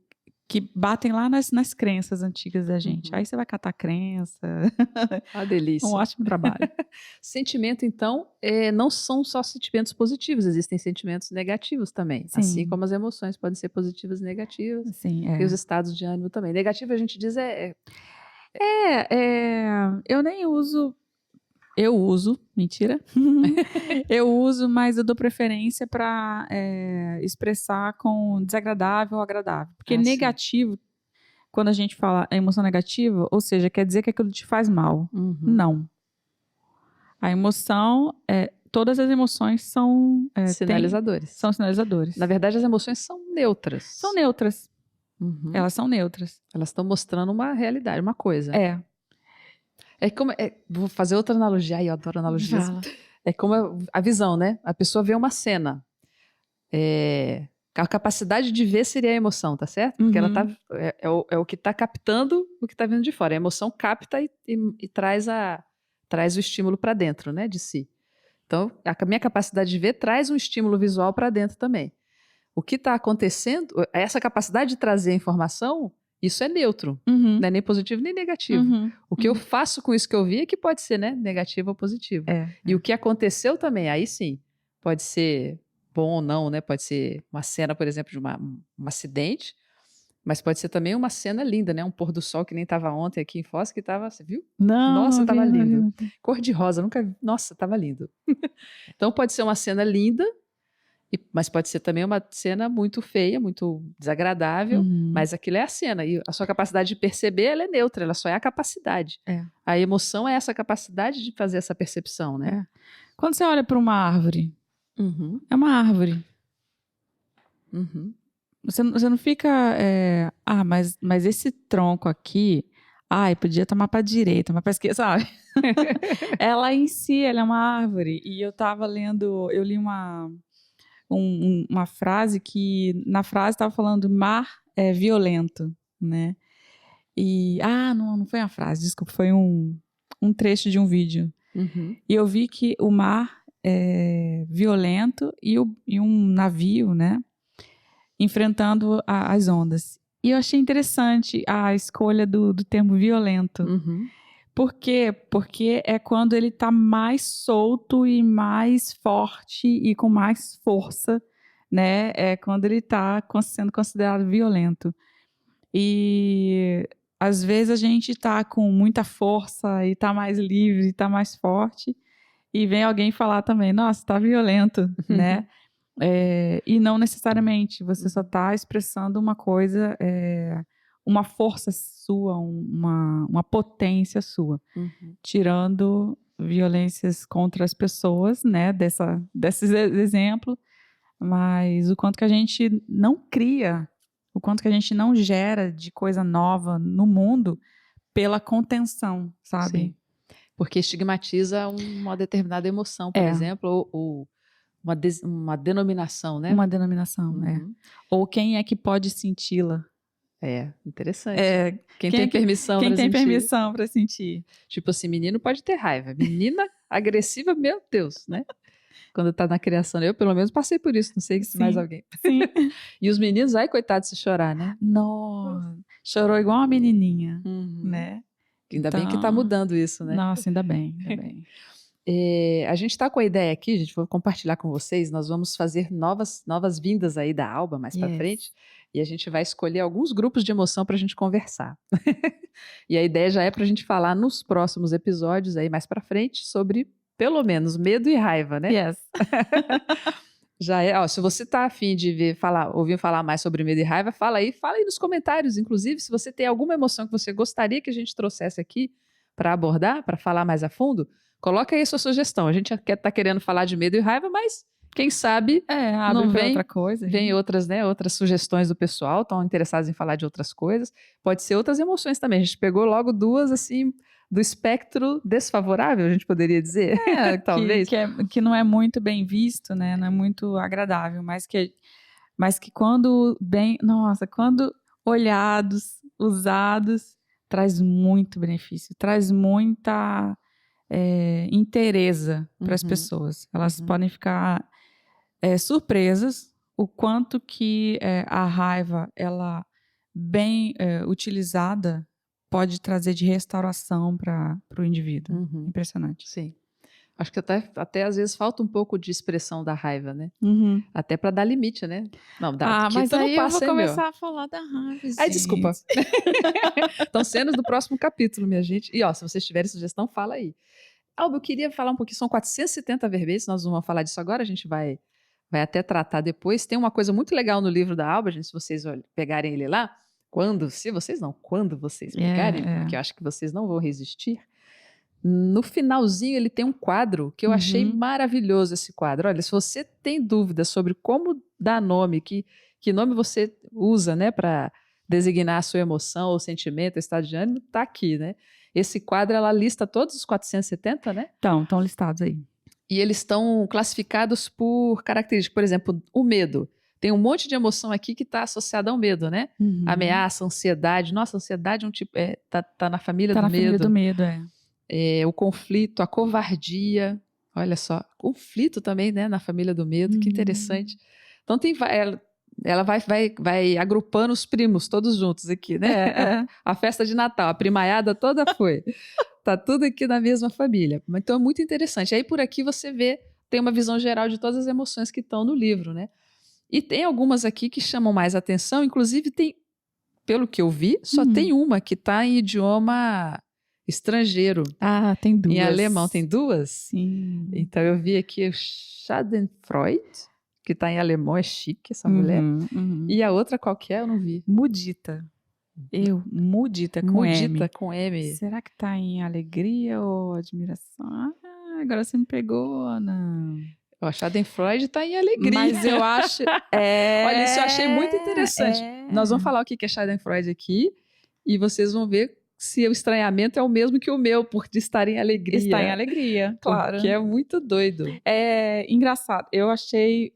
batem lá nas crenças antigas da gente. Aí você vai catar crença. Uma delícia. Um ótimo trabalho. Sentimento, então, não são só sentimentos positivos, existem sentimentos negativos também. Sim. Assim como as emoções podem ser positivas e negativas. Sim, E os estados de ânimo também. Negativo, a gente diz, eu nem uso. Eu uso, mentira. Eu uso, mas eu dou preferência para expressar com desagradável ou agradável. Porque negativo, quando a gente fala emoção negativa, ou seja, quer dizer que aquilo te faz mal. Não. A emoção, todas as emoções são sinalizadores. São sinalizadores. Na verdade, as emoções são neutras. São neutras. Elas são neutras. Elas estão mostrando uma realidade, uma coisa. Vou fazer outra analogia. Ai, eu adoro analogias. É como a visão, né? A pessoa vê uma cena. A capacidade de ver seria a emoção, tá certo? Porque ela é o que está captando o que está vindo de fora. A emoção capta e traz o estímulo para dentro, né, de si. Então, a minha capacidade de ver traz um estímulo visual para dentro também. O que está acontecendo, essa capacidade de trazer a informação, isso é neutro. Não é nem positivo nem negativo. O que eu faço com isso que eu vi é que pode ser, né, negativo ou positivo. E o que aconteceu também, aí sim, pode ser bom ou não, né? Pode ser uma cena, por exemplo, de um acidente, mas pode ser também uma cena linda, né? Um pôr do sol que nem estava ontem aqui em Foz, que estava, você viu? Nossa, estava lindo. Cor de rosa, nunca vi. Nossa, estava lindo. Então pode ser uma cena linda, mas pode ser também uma cena muito feia, muito desagradável, mas aquilo é a cena. E a sua capacidade de perceber, ela é neutra, ela só é a capacidade. A emoção é essa capacidade de fazer essa percepção, né? Quando você olha para uma árvore, é uma árvore. Você não fica... mas esse tronco aqui... podia tomar para a direita, mas para a esquerda, sabe? Ela em si, ela é uma árvore. E eu li uma frase que, na frase estava falando mar é violento, né? E, não foi uma frase, desculpa, foi um trecho de um vídeo. E eu vi que o mar é violento e um navio, né? Enfrentando as ondas. E eu achei interessante a escolha do termo violento. Por quê? Porque é quando ele está mais solto e mais forte e com mais força, né? É quando ele está sendo considerado violento. E às vezes a gente está com muita força e está mais livre, e está mais forte, e vem alguém falar também, nossa, está violento, né? E não necessariamente, você só está expressando uma coisa, uma força sua, uma potência sua, tirando violências contra as pessoas, né, desses exemplos, mas o quanto que a gente não cria, o quanto que a gente não gera de coisa nova no mundo pela contenção, sabe? Sim. Porque estigmatiza uma determinada emoção, por exemplo, ou uma denominação, né? Uma denominação, Ou quem é que pode senti-la? Interessante. Quem tem permissão quem para tem sentir. permissão para sentir. Tipo assim, menino pode ter raiva. Menina agressiva, meu Deus, né? Quando tá na criação. Eu, pelo menos, passei por isso. Não sei se mais alguém. Sim. E os meninos, coitado se chorar, né? Nossa, chorou igual uma menininha, né? Ainda bem que tá mudando isso, né? Nossa, ainda bem. A gente está com a ideia aqui, gente, vou compartilhar com vocês, nós vamos fazer novas vindas aí da Alba mais para frente, e a gente vai escolher alguns grupos de emoção para a gente conversar. E a ideia já é para a gente falar nos próximos episódios aí mais para frente sobre, pelo menos, medo e raiva, né? Já é, se você está afim de ouvir falar mais sobre medo e raiva, fala aí nos comentários, inclusive, se você tem alguma emoção que você gostaria que a gente trouxesse aqui para abordar, para falar mais a fundo, coloca aí a sua sugestão. A gente está querendo falar de medo e raiva, mas Quem sabe abre não para vem, outra coisa. vem outras, né, outras sugestões do pessoal, estão interessados em falar de outras coisas. Pode ser outras emoções também. A gente pegou logo duas, assim, do espectro desfavorável, a gente poderia dizer, talvez. Que não é muito bem visto, né? Não é muito agradável, mas que quando quando olhados, usados, traz muito benefício, traz muita inteireza para as pessoas. Elas podem ficar surpresas o quanto que a raiva, ela bem utilizada, pode trazer de restauração para o indivíduo. Impressionante. Sim. Acho que até às vezes falta um pouco de expressão da raiva, né? Até para dar limite, né? Não, mas aí eu vou começar a falar da raiva, gente. Ai, desculpa. Então, cenas do próximo capítulo, minha gente. E, se vocês tiverem sugestão, fala aí. Alba, eu queria falar um pouquinho, são 470 verbetes, nós não vamos falar disso agora, a gente vai até tratar depois. Tem uma coisa muito legal no livro da Alba, gente, se vocês pegarem ele lá, quando vocês pegarem, porque eu acho que vocês não vão resistir. No finalzinho ele tem um quadro que eu achei maravilhoso, esse quadro. Olha, se você tem dúvidas sobre como dar nome, que nome você usa, né, para designar a sua emoção, ou sentimento, ou estado de ânimo, tá aqui, né? Esse quadro, ela lista todos os 470, né? Estão listados aí. E eles estão classificados por características. Por exemplo, o medo. Tem um monte de emoção aqui que está associada ao medo, né? Ameaça, ansiedade. Nossa, ansiedade é um tipo, tá na família do medo. Tá na família do medo, o conflito, a covardia. Olha só, conflito também, né? Na família do medo, que interessante. Então ela vai agrupando os primos todos juntos aqui, né? A festa de Natal, a primaiada toda foi. Tá tudo aqui na mesma família. Então é muito interessante. Aí por aqui você tem uma visão geral de todas as emoções que estão no livro, né? E tem algumas aqui que chamam mais atenção, inclusive tem, pelo que eu vi, só tem uma que está em idioma estrangeiro. Tem duas. Em alemão tem duas? Sim. Então eu vi aqui o Schadenfreude, que está em alemão, é chique essa mulher. E a outra qual que é? Eu não vi. Mudita. Mudita com M. Mudita com M. Será que tá em alegria ou admiração? Agora você me pegou, Ana. O Schadenfreude está em alegria. Mas eu acho... Olha, isso eu achei muito interessante. Nós vamos falar o que é Schadenfreude aqui e vocês vão ver se o estranhamento é o mesmo que o meu, por estar em alegria. Está em alegria, claro. Porque é muito doido. É engraçado. Eu achei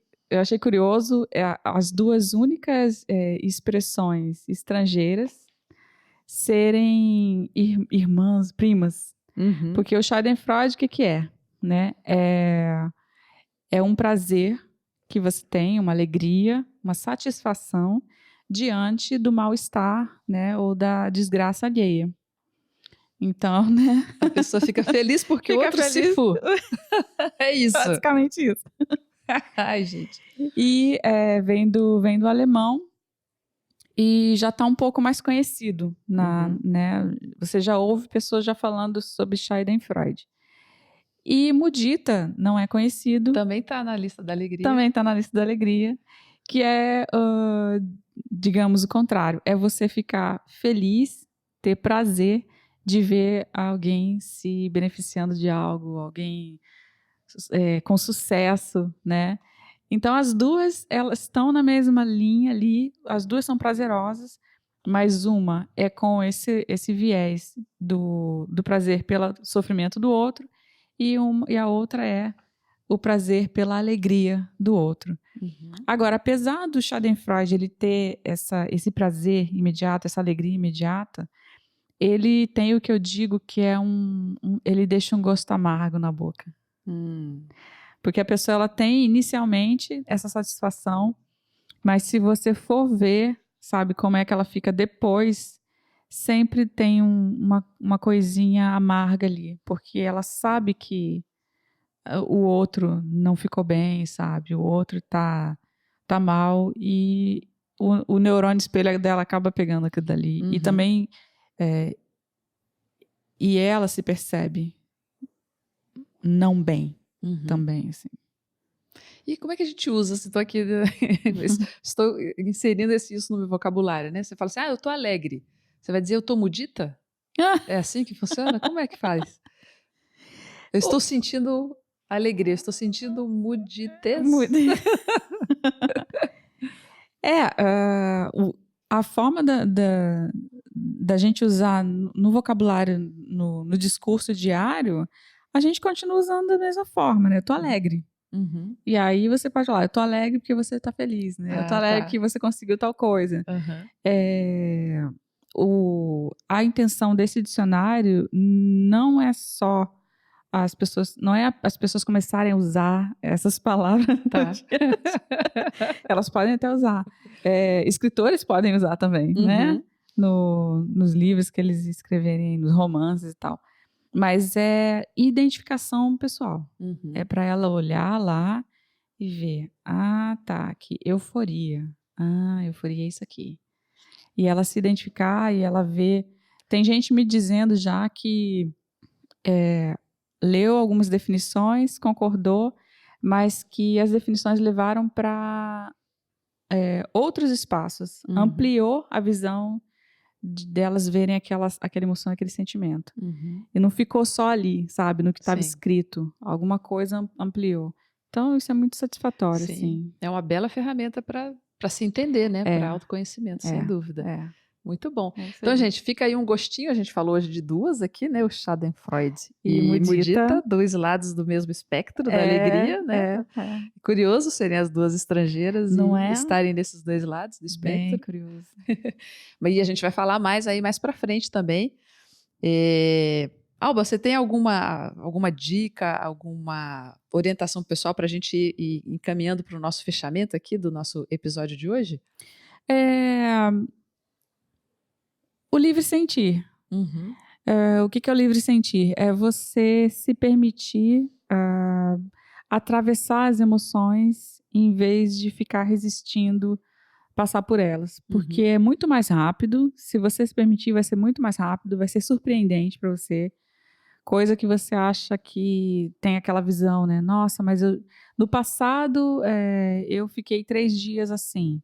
curioso as duas únicas expressões estrangeiras serem irmãs, primas. Porque o Schadenfreude, o que é? Né? É um prazer que você tem, uma alegria, uma satisfação diante do mal-estar, né, ou da desgraça alheia. Então, né? A pessoa fica feliz porque o outro se for. É isso. Basicamente isso. Ai, gente. E vem do alemão e já está um pouco mais conhecido. Né? Você já ouve pessoas já falando sobre Schadenfreude. E Mudita não é conhecido. Também está na lista da alegria. Também está na lista da alegria. Que é, digamos, o contrário. É você ficar feliz, ter prazer de ver alguém se beneficiando de algo, alguém com sucesso, né? Então, as duas, elas estão na mesma linha ali, as duas são prazerosas, mas uma é com esse viés do prazer pelo sofrimento do outro, e a outra é o prazer pela alegria do outro. Agora, apesar do Schadenfreude ele ter esse prazer imediato, essa alegria imediata, ele tem o que eu digo que é ele deixa um gosto amargo na boca. Porque a pessoa ela tem inicialmente essa satisfação, mas se você for ver, sabe, como é que ela fica depois, sempre tem uma coisinha amarga ali, porque ela sabe que o outro não ficou bem, sabe, o outro tá mal e o neurônio espelho dela acaba pegando aquilo dali. E também e ela se percebe não bem também, assim. E como é que a gente usa? Estou aqui, estou inserindo isso no meu vocabulário, né? Você fala assim, eu tô alegre. Você vai dizer, eu tô mudita? É assim que funciona? Como é que faz? Eu estou sentindo Alegria, estou sentindo muditez. A forma da gente usar no vocabulário, no discurso diário, a gente continua usando da mesma forma, né? Eu tô alegre. Uhum. E aí você pode falar, eu tô alegre porque você tá feliz, né? Eu tô alegre que você conseguiu tal coisa. A intenção desse dicionário não é só as pessoas começarem a usar essas palavras. Tá. Elas podem até usar. Escritores podem usar também, né? Nos livros que eles escreverem, nos romances e tal. Mas é identificação pessoal. É para ela olhar lá e ver. Ah, tá, aqui, euforia. Ah, euforia é isso aqui. E ela se identificar e ela ver. Tem gente me dizendo já que leu algumas definições, concordou, mas que as definições levaram para outros espaços. Ampliou a visão delas verem aquela emoção, aquele sentimento. E não ficou só ali, sabe, no que estava escrito. Alguma coisa ampliou. Então, isso é muito satisfatório, assim. É uma bela ferramenta para se entender, né? Para autoconhecimento, sem dúvida. Muito bom. Então, gente, fica aí um gostinho. A gente falou hoje de duas aqui, né? O Schadenfreude e Mudita, dois lados do mesmo espectro da alegria, né? Curioso serem as duas estrangeiras e estarem nesses dois lados do espectro. Bem curioso. E a gente vai falar mais aí mais para frente também. Alba, você tem alguma dica, alguma orientação pessoal para a gente ir encaminhando para o nosso fechamento aqui do nosso episódio de hoje? O livre sentir. O que é o livre sentir? É você se permitir atravessar as emoções em vez de ficar resistindo, passar por elas. Porque é muito mais rápido. Se você se permitir, vai ser muito mais rápido, vai ser surpreendente para você. Coisa que você acha que tem aquela visão, né? Nossa, mas no passado eu fiquei 3 dias assim.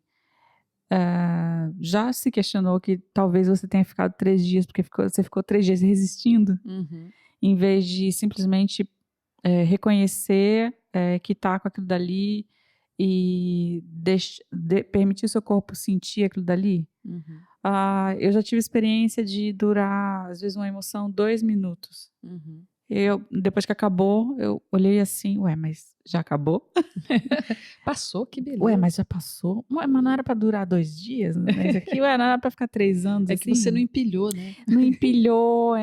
Já se questionou que talvez você tenha ficado 3 dias porque você ficou 3 dias resistindo, em vez de simplesmente reconhecer que está com aquilo dali e permitir o seu corpo sentir aquilo dali? Eu já tive experiência de durar, às vezes, uma emoção 2 minutos. Depois que acabou, eu olhei assim, ué, mas já acabou? Passou, que beleza. Ué, mas já passou? Ué, mas não era para durar 2 dias? Mas aqui, ué, não era para ficar 3 anos, que você não empilhou, né? Não empilhou,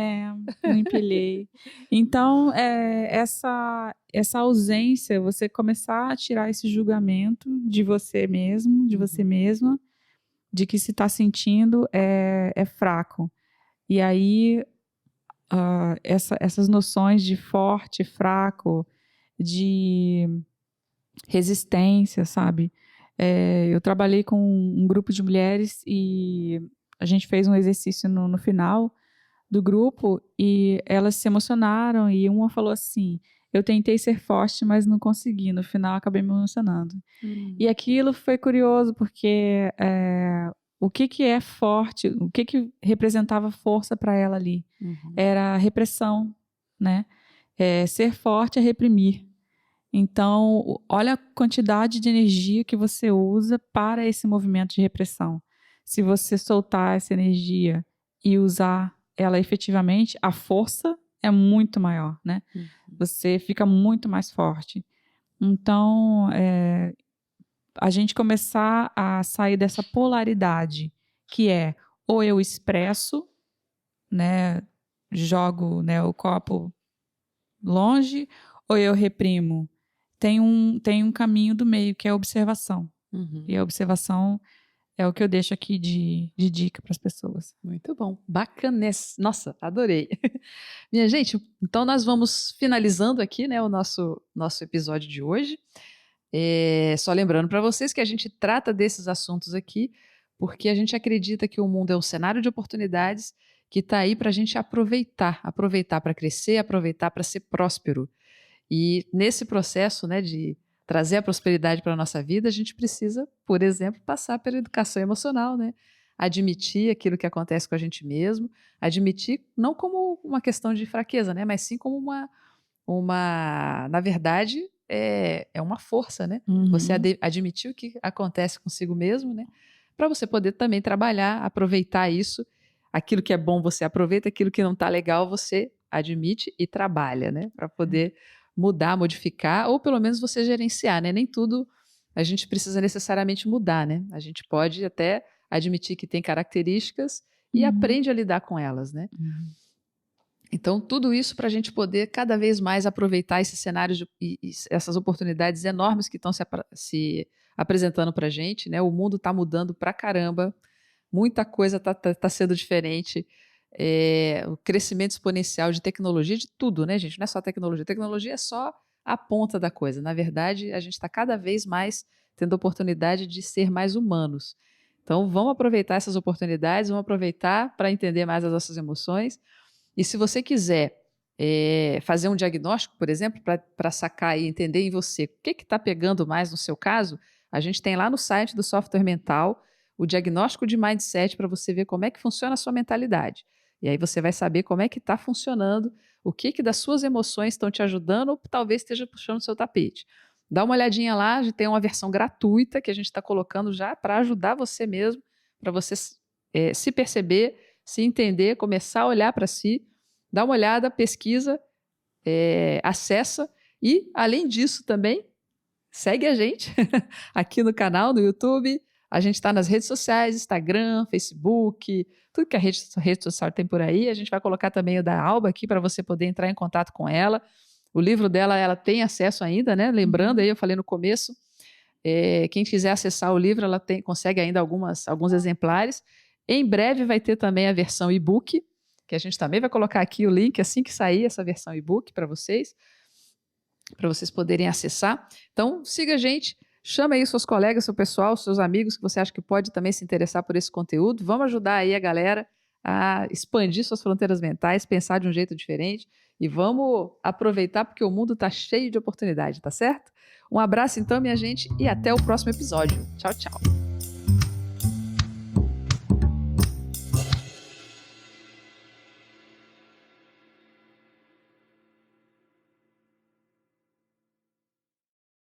não empilhei. Então, essa ausência, você começar a tirar esse julgamento de você mesmo, de você mesma, de que se está sentindo é fraco. E aí, essas noções de forte, fraco, de resistência, sabe? Eu trabalhei com um grupo de mulheres e a gente fez um exercício no final do grupo e elas se emocionaram e uma falou assim: eu tentei ser forte, mas não consegui, no final acabei me emocionando. E aquilo foi curioso porque o que é forte, o que representava força para ela ali? Era a repressão, né? Ser forte é reprimir. Então, olha a quantidade de energia que você usa para esse movimento de repressão. Se você soltar essa energia e usar ela efetivamente, a força é muito maior, né? Você fica muito mais forte. Então, a gente começar a sair dessa polaridade, que é ou eu expresso, né, jogo, né, o copo longe, ou eu reprimo. Tem um caminho do meio, que é a observação. E a observação é o que eu deixo aqui de dica para as pessoas. Muito bom. Bacana. Nossa, adorei. Minha gente, então nós vamos finalizando aqui, né, o nosso episódio de hoje. Só lembrando para vocês que a gente trata desses assuntos aqui porque a gente acredita que o mundo é um cenário de oportunidades que está aí para a gente aproveitar para crescer, aproveitar para ser próspero. E nesse processo, né, de trazer a prosperidade para a nossa vida, a gente precisa, por exemplo, passar pela educação emocional, né? Admitir aquilo que acontece com a gente mesmo, admitir não como uma questão de fraqueza, né, mas sim como na verdade, é uma força, né? Você admitir o que acontece consigo mesmo, né? Para você poder também trabalhar, aproveitar isso. Aquilo que é bom você aproveita, aquilo que não está legal você admite e trabalha, né? Para poder mudar, modificar, ou pelo menos você gerenciar, né? Nem tudo a gente precisa necessariamente mudar, né? A gente pode até admitir que tem características e aprende a lidar com elas, né? Então, tudo isso para a gente poder cada vez mais aproveitar esses cenários e essas oportunidades enormes que estão se apresentando para a gente, né? O mundo está mudando para caramba, muita coisa está sendo diferente. O crescimento exponencial de tecnologia, de tudo, né, gente? Não é só tecnologia. Tecnologia é só a ponta da coisa. Na verdade, a gente está cada vez mais tendo a oportunidade de ser mais humanos. Então, vamos aproveitar essas oportunidades, vamos aproveitar para entender mais as nossas emoções. E se você quiser fazer um diagnóstico, por exemplo, para sacar e entender em você o que está pegando mais no seu caso, a gente tem lá no site do Software Mental o diagnóstico de mindset para você ver como é que funciona a sua mentalidade. E aí você vai saber como é que está funcionando, o que das suas emoções estão te ajudando ou talvez esteja puxando o seu tapete. Dá uma olhadinha lá, a gente tem uma versão gratuita que a gente está colocando já para ajudar você mesmo, para você se perceber, se entender, começar a olhar para si, dá uma olhada, pesquisa, acessa e, além disso também, segue a gente aqui no canal, no YouTube. A gente está nas redes sociais, Instagram, Facebook, tudo que a rede social tem por aí. A gente vai colocar também o da Alba aqui para você poder entrar em contato com ela. O livro dela, ela tem acesso ainda, né? Lembrando aí, eu falei no começo, quem quiser acessar o livro, ela consegue ainda alguns exemplares. Em breve vai ter também a versão e-book, que a gente também vai colocar aqui o link assim que sair essa versão e-book para vocês poderem acessar. Então, siga a gente, chama aí seus colegas, seu pessoal, seus amigos que você acha que pode também se interessar por esse conteúdo. Vamos ajudar aí a galera a expandir suas fronteiras mentais, pensar de um jeito diferente e vamos aproveitar porque o mundo está cheio de oportunidade, tá certo? Um abraço então, minha gente, e até o próximo episódio. Tchau, tchau.